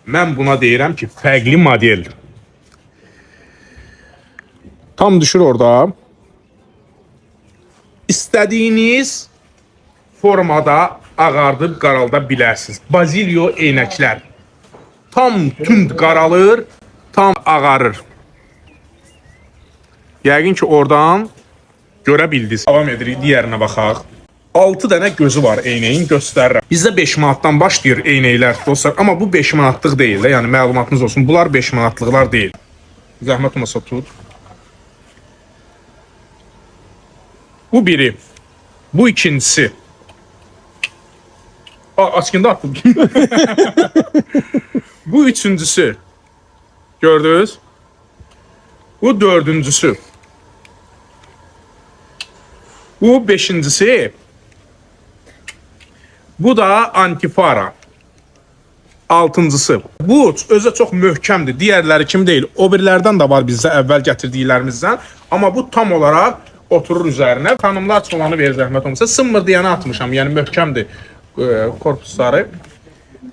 Mən buna deyirəm ki, fərqli model. Tam düşür orada. İstədiyiniz formada ağardıb qaralda bilərsiniz. Bazilyo eynəklər. Tam tünd qaralır, tam ağarır. Yəqin ki, oradan görə bildiniz. Davam edirik, digərinə baxaq. 6 dənə gözü var eynəyin, göstərirəm. Bizdə 5 manatdan başlayır eynəklər dostlar. Amma bu 5 manatlıq deyil də, yəni məlumatınız olsun. Bunlar 5 manatlıqlar deyil. Zəhmət olmasa tut. Bu biri. Bu ikincisi. Açkında attım. Bu üçüncüsü. Gördünüz? Bu dördüncüsü. Bu beşincisi. Bu da antifara. Altıncısı. Bu özü çox möhkəmdir. Digərləri kimi deyil. O birilərdən də var bizdə əvvəl gətirdiklərimizdən. Amma bu tam olaraq oturur üzərinə. Xanımlar çolanı verir zəhmət olmasa. Sınmır deyəni atmışam. Yəni möhkəmdir korpusları.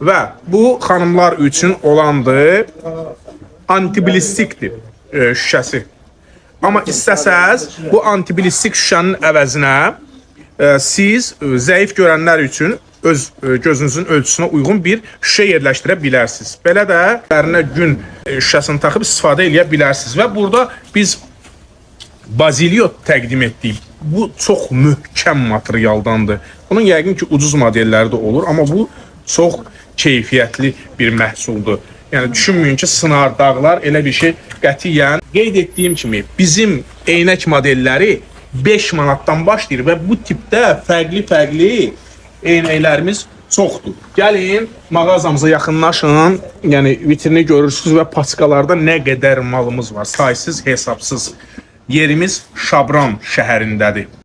Və bu xanımlar üçün olandır. Antibilistikdir şüşəsi. Amma istəsəz bu antibilistik şüşənin əvəzinə siz zəif görənlər üçün öz gözünüzün ölçüsünə uyğun bir şüşə yerləşdirə bilərsiniz. Belə də ərinə gün şüşəsini taxıb istifadə edə bilərsiniz. Və burada biz bazilyo təqdim etdik. Bu çox möhkəm materialdandır. Bunun yəqin ki, ucuz modelləri də olur. Amma bu çox keyfiyyətli bir məhsuldur. Yəni düşünməyin ki, sınar, dağlar elə bir şey qətiyyən. Qeyd etdiyim kimi bizim eynək modelləri 5 manatdan başlayır və bu tipdə fərqli eynəklərimiz çoxdur. Gəlin mağazamıza yaxınlaşın. Yəni vitrini görürsünüz və paçkalarda nə qədər malımız var. Saysız, hesabsız. Yerimiz Şabran şəhərindədir.